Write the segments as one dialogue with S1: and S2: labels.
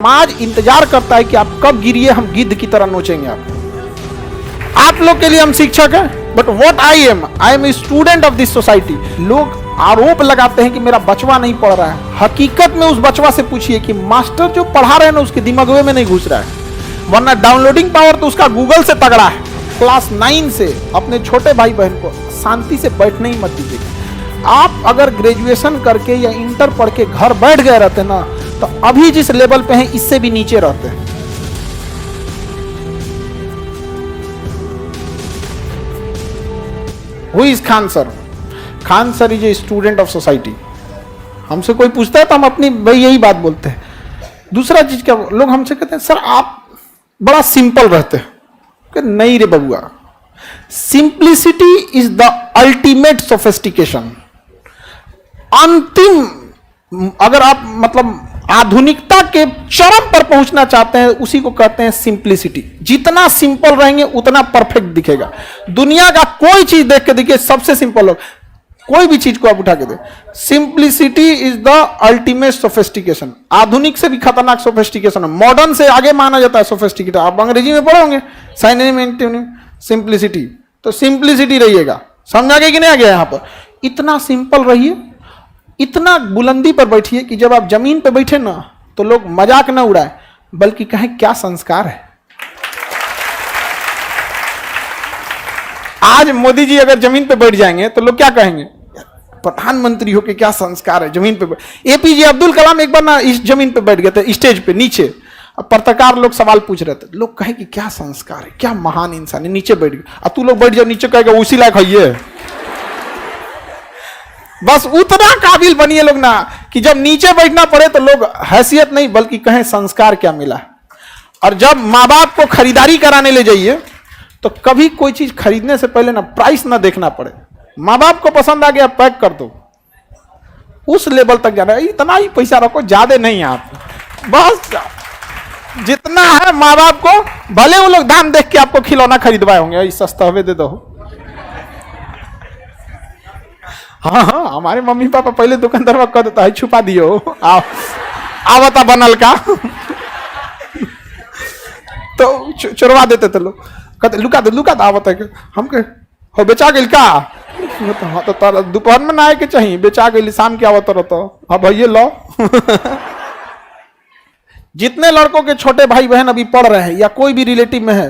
S1: समाज इंतजार करता है कि आप कब गिरिए, हम गिद्ध की तरह नोचेंगे आप लोग के लिए हम शिक्षक हैं, but what I am a student of this society. लोग आरोप लगाते हैं कि मेरा बचवा नहीं पढ़ रहा है। हकीकत में उस बचवा से पूछिए कि मास्टर जो पढ़ा रहे हैं ना उसके दिमाग में नहीं घुस रहा है, वरना डाउनलोडिंग पावर तो उसका गूगल से तगड़ा है। क्लास 9 से अपने छोटे भाई बहन को शांति से बैठने ही मत दीजिए। आप अगर ग्रेजुएशन करके या इंटर पढ़ के घर बैठ गए रहते ना, तो अभी जिस लेवल पे हैं इससे भी नीचे रहते हैं। Who is Khan sir? Khan sir is a student of society. हमसे कोई पूछता है तो हम अपनी भाई यही बात बोलते हैं। दूसरा चीज क्या, लोग हमसे कहते हैं सर आप बड़ा सिंपल रहते हैं। कि नहीं रे बबुआ, simplicity is the ultimate sophistication. अंतिम, अगर आप मतलब आधुनिकता के चरम पर पहुंचना चाहते हैं, उसी को कहते हैं सिंप्लिसिटी। जितना सिंपल रहेंगे उतना परफेक्ट दिखेगा। दुनिया का कोई चीज देख के देखिए, सबसे सिंपल हो, कोई भी चीज को आप उठा के दे, simplicity is the ultimate sophistication. आधुनिक से भी खतरनाक सोफिस्टिकेशन है, मॉडर्न से आगे माना जाता है सोफिस्टिकेट। आप अंग्रेजी में पढ़ोगे सिंप्लिसिटी, तो सिंप्लिसिटी रहिएगा। समझ आ गया कि नहीं आ गया? यहां पर इतना सिंपल रहिए, इतना बुलंदी पर बैठिए कि जब आप जमीन पर बैठे ना तो लोग मजाक ना उड़ाए, बल्कि कहें क्या संस्कार है। आज मोदी जी अगर जमीन पे बैठ जाएंगे तो लोग क्या कहेंगे, प्रधानमंत्री होके क्या संस्कार है, जमीन पे। एपीजे अब्दुल कलाम एक बार ना इस जमीन पे बैठ गए थे, स्टेज पे नीचे। अब पत्रकार लोग सवाल पूछ रहे थे, लोग कहे कि क्या संस्कार है, क्या महान इंसान है, नीचे बैठ गए। अब तू लोग बैठ जाओ नीचे, कहेगा उसी लायक है ये। बस उतना काबिल बनिए लोग ना कि जब नीचे बैठना पड़े तो लोग हैसियत नहीं बल्कि कहें संस्कार क्या मिला। और जब माँ बाप को खरीदारी कराने ले जाइए तो कभी कोई चीज खरीदने से पहले ना प्राइस ना देखना पड़े। माँ बाप को पसंद आ गया पैक कर दो, उस लेवल तक जाना है। इतना ही पैसा रखो, ज्यादा नहीं आप, बस जितना है माँ बाप को, भले वो लोग दाम देख के आपको खिलौना खरीदवाए होंगे, सस्ता हमें दे दो। हाँ हाँ, हमारे मम्मी पापा पहले दुकानदार में कह देता है छुपा दियो, आओ आवता बनल का तो चुरवा देते थे लोग, कहते लुका दे आवता है। हम कहे हो बेचा गई का, हाँ तो दोपहर में ना आए के चाहिए, बेचा गई शाम के आवत रहता। हाँ भैया लो जितने लड़कों के छोटे भाई बहन अभी पढ़ रहे हैं या कोई भी रिलेटिव में है,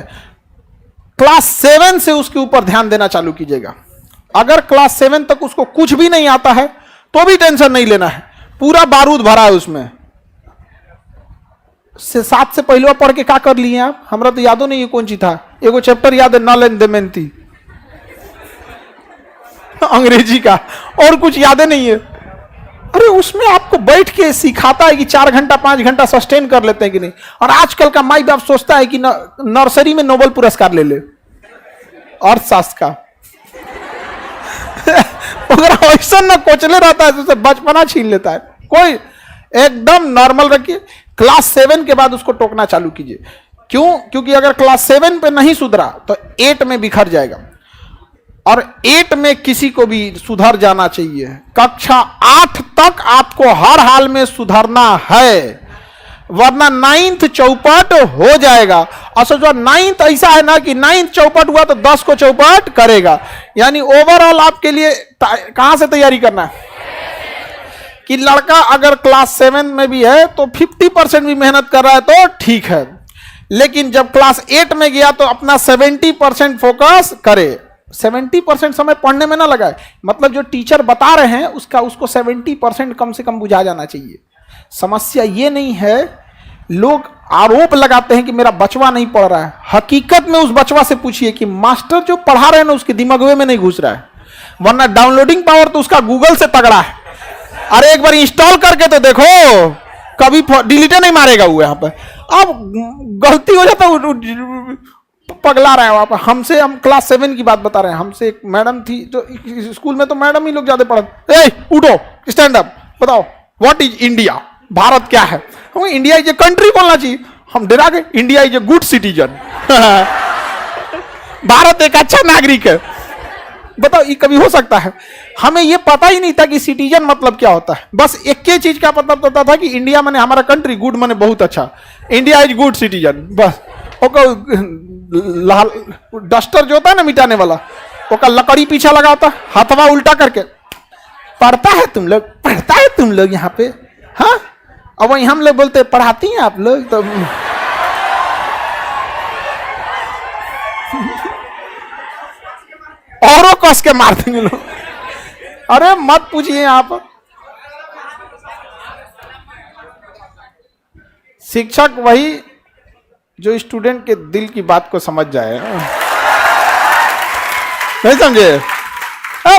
S1: क्लास 7 से उसके ऊपर ध्यान देना चालू कीजिएगा। अगर क्लास 7 तक उसको कुछ भी नहीं आता है तो भी टेंशन नहीं लेना है, पूरा बारूद भरा है उसमें। 7 से पहले पढ़ के क्या कर लिए आप? हमरा तो यादो नहीं है कौन सी था, एगो चैप्टर याद है, नल एंड दमयंती अंग्रेजी का, और कुछ याद नहीं है। अरे उसमें आपको बैठ के सिखाता है कि 4 घंटा 5 घंटा सस्टेन कर लेते हैं कि नहीं। और आजकल का माई बाप सोचता है कि नर्सरी में नोबेल पुरस्कार ले ले अर्थशास्त्र का। अगर ऐसा ना कोचले रहता है तो उसे बचपना छीन लेता है। कोई एकदम नॉर्मल रखिए, क्लास 7 के बाद उसको टोकना चालू कीजिए। क्यों? क्योंकि अगर क्लास 7 पे नहीं सुधरा तो 8 में बिखर जाएगा, और 8 में किसी को भी सुधर जाना चाहिए। कक्षा 8 तक आपको हर हाल में सुधरना है, वरना 9th चौपट हो जाएगा। और सोचो 9th ऐसा है ना कि 9th चौपट हुआ तो 10 को चौपट करेगा। यानी ओवरऑल आपके लिए कहां से तैयारी करना है कि लड़का अगर क्लास 7 में भी है तो 50% भी मेहनत कर रहा है तो ठीक है, लेकिन जब क्लास 8 में गया तो अपना 70% फोकस करे। 70% समय पढ़ने में ना लगाए, मतलब जो टीचर बता रहे हैं उसको 70% कम से कम बुझा जाना चाहिए। समस्या ये नहीं है, लोग आरोप लगाते हैं कि मेरा बचवा नहीं पढ़ रहा है। हकीकत में उस बचवा से पूछिए कि मास्टर जो पढ़ा रहे हैं ना उसके दिमाग में नहीं घुस रहा है, वरना डाउनलोडिंग पावर तो उसका गूगल से तगड़ा है। अरे एक बार इंस्टॉल करके तो देखो, कभी डिलीटे नहीं मारेगा वो। यहाँ पर अब गलती हो जाता है, पगला रहा है वहां पर। हमसे, हम क्लास 7 की बात बता रहे हैं, हमसे एक मैडम थी जो स्कूल में तो मैडम ही लोग ज्यादा पढ़ते, उठो स्टैंड अप, बताओ व्हाट इज इंडिया, भारत क्या है। हम इंडिया इज ए कंट्री बोलना चाहिए, हम डरा गए। India is a good citizen Bharat एक अच्छा नागरिक है। बताओ ये कभी हो सकता है? हमें ये पता ही नहीं था कि सिटीजन मतलब क्या होता है। बस एक ही चीज का पता होता था कि इंडिया माने हमारा कंट्री, गुड माने बहुत अच्छा, इंडिया इज गुड सिटीजन। बस ओका लाल डस्टर जो होता है ना मिटाने वाला, ओका लकड़ी पीछा लगा होता, हाथवा उल्टा करके पढ़ता है तुम लोग, पढ़ता है तुम लोग यहाँ पे, हाँ? अब वही हम लोग बोलते पढ़ाती हैं आप लोग, तो औरों कस के मार देंगे लोग। अरे मत पूछिए आप। शिक्षक वही जो स्टूडेंट के दिल की बात को समझ जाए, नहीं समझे?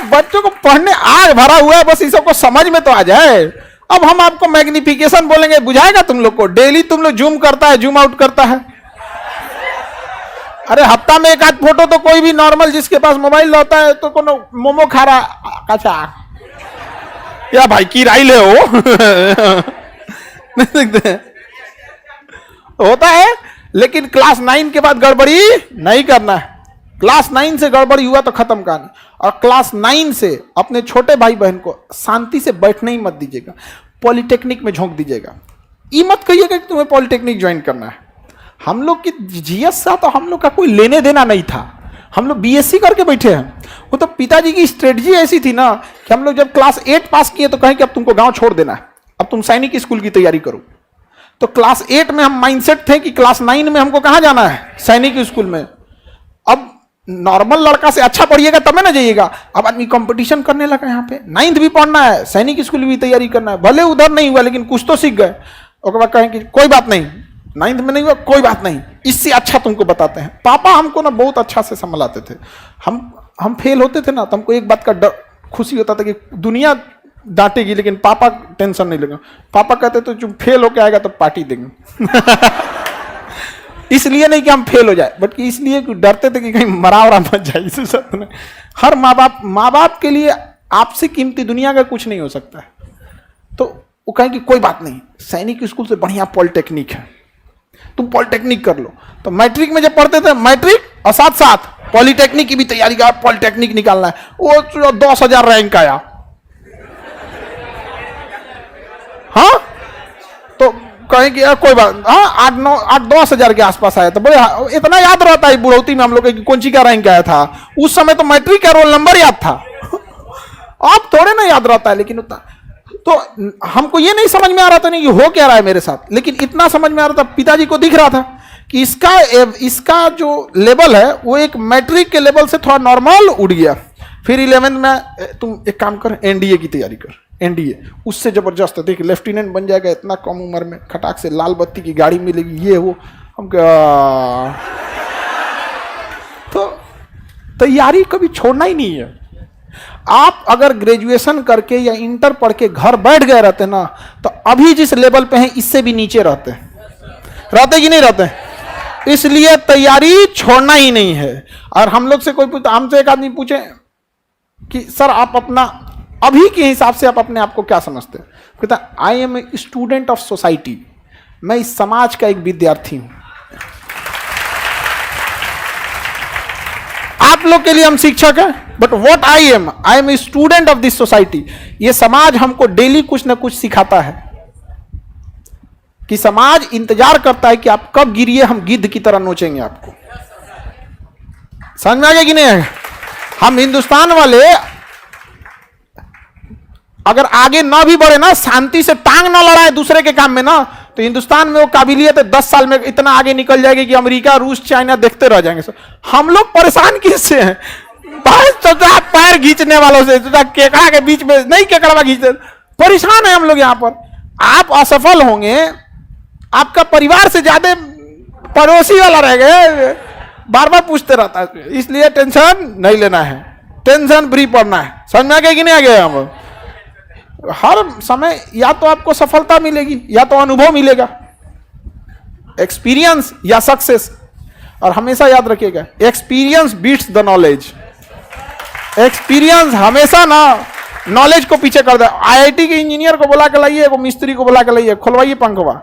S1: बच्चों को पढ़ने आग भरा हुआ है, बस इस को समझ में तो आ जाए। अब हम आपको मैग्निफिकेशन बोलेंगे, बुझाएगा तुम लोग को? डेली तुम लोग जूम करता है, जूम आउट करता है। अरे हफ्ता में एक आध फोटो तो कोई भी नॉर्मल जिसके पास मोबाइल रहता है तो कोनो मोमो खा रहा, अच्छा या भाई किराई ले हो नहीं देखते होता है। लेकिन क्लास 9 के बाद गड़बड़ी नहीं करना है। क्लास 9 से गड़बड़ी हुआ तो खत्म कहानी। और क्लास 9 से अपने छोटे भाई बहन को शांति से बैठने ही मत दीजिएगा, पॉलिटेक्निक में झोंक दीजिएगा। ये मत कहिएगा कि तुम्हें पॉलिटेक्निक ज्वाइन करना है। हम लोग की जीएस सा तो हम लोग का कोई लेने देना नहीं था, हम लोग बीएससी करके बैठे हैं। वो तो पिताजी की स्ट्रेटजी ऐसी थी ना कि हम लोग जब क्लास 8 पास किए तो कहें कि अब तुमको गांव छोड़ देना है, अब तुम सैनिक स्कूल की तैयारी करो। तो क्लास 8 में हम माइंडसेट थे कि क्लास 9 में हमको कहाँ जाना है, सैनिक स्कूल में। अब नॉर्मल लड़का से अच्छा पढ़िएगा तब ना जाइएगा। अब आदमी कंपटीशन करने लगा, यहाँ पे 9th भी पढ़ना है, सैनिक स्कूल भी तैयारी करना है। भले उधर नहीं हुआ लेकिन कुछ तो सीख गए। उसके बाद कहें कि कोई बात नहीं, 9th में नहीं हुआ कोई बात नहीं, इससे अच्छा तुमको बताते हैं। पापा हमको ना बहुत अच्छा से संभलाते थे। हम फेल होते थे ना तो हमको एक बात का डर खुशी होता था कि दुनिया डांटेगी लेकिन पापा टेंशन नहीं लेगा। पापा कहते तो जो फेल होके आएगा तो पार्टी देंगे इसलिए नहीं कि हम फेल हो जाए, बट इसलिए कि डरते थे कि कहीं मरा वरा मत जाए। इसे सब ने हर माँ बाप के लिए आपसे कीमती दुनिया का कुछ नहीं हो सकता है। तो वो कहें कि कोई बात नहीं, सैनिक स्कूल से बढ़िया पॉलिटेक्निक है, तुम पॉलिटेक्निक कर लो। तो मैट्रिक में जब पढ़ते थे, मैट्रिक और साथ साथ पॉलिटेक्निक की भी तैयारी का, पॉलिटेक्निक निकालना है। वो 10,000 रैंक आया, हाँ तो कहें कि कोई बात, हाँ 8-10,000 के आसपास आया। तो बड़े इतना याद रहता है बुढ़ौती में हम लोग कि कौन सी का रैंक आया था। उस समय तो मैट्रिक का रोल नंबर याद था अब थोड़े ना याद रहता है। लेकिन उतना तो हमको ये नहीं समझ में आ रहा था नहीं कि हो क्या रहा है मेरे साथ, लेकिन इतना समझ में आ रहा था, पिताजी को दिख रहा था कि इसका जो लेवल है वो एक मैट्रिक के लेवल से थोड़ा नॉर्मल उड़ गया। फिर 11th में तुम एक काम कर, एनडीए की तैयारी कर, एनडीए उससे जबरदस्त, देख लेफ्टिनेंट बन जाएगा इतना कम उम्र में, खटाक से लाल बत्ती की गाड़ी मिलेगी, ये वो। हम तो तैयारी कभी छोड़ना ही नहीं है। आप अगर ग्रेजुएशन करके या इंटर पढ़ के घर बैठ गए रहते ना तो अभी जिस लेवल पे हैं इससे भी नीचे रहते कि नहीं रहते। इसलिए तैयारी छोड़ना ही नहीं है। और हम लोग से कोई पूछता, हमसे एक आदमी पूछे कि सर आप अपना अभी के हिसाब से आप अपने आप को क्या समझते हैं? कहता I am a student of society, मैं इस समाज का एक विद्यार्थी हूं। आप लोग के लिए हम शिक्षक हैं, but what I am a student of this society. ये समाज हमको डेली कुछ ना कुछ सिखाता है कि समाज इंतजार करता है कि आप कब गिरिए, हम गिद्ध की तरह नोचेंगे आपको। समझ में आ गया कि नहीं है? हम हिंदुस्तान वाले अगर आगे ना भी बढ़े ना, शांति से टांग ना लड़ाए दूसरे के काम में ना, तो हिंदुस्तान में वो काबिलियत है 10 साल में इतना आगे निकल जाएगी कि अमेरिका, रूस, चाइना देखते रह जाएंगे। हम लोग परेशान किससे हैं? पैर खींचने वालों से, केकड़ा के बीच में नहीं, केकड़ा खींचते, परेशान है हम लोग यहाँ पर। आप असफल होंगे, आपका परिवार से ज्यादा पड़ोसी वाला रह गए, बार बार पूछते रहता है। इसलिए टेंशन नहीं लेना है, टेंशन फ्री पढ़ना है। समझ में आ गया कि नहीं आ गया? हम हर समय या तो आपको सफलता मिलेगी या तो अनुभव मिलेगा, एक्सपीरियंस या सक्सेस। और हमेशा याद रखिएगा, experience beats the knowledge. Experience हमेशा ना नॉलेज को पीछे कर दे। आईआईटी के इंजीनियर को बुला के लाइए, मिस्त्री को बुला के लाइए, खुलवाइए पंखवा,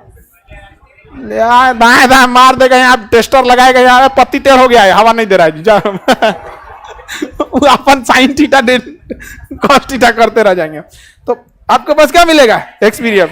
S1: दाएं दाएं मार देगा, यहाँ टेस्टर लगाएगा, यहाँ पत्ती टेढ़ हो गया है, हवा नहीं दे रहा है वो अपन साइन थीटा कॉस थीटा करते रह जाएंगे। तो आपके पास क्या मिलेगा? एक्सपीरियंस।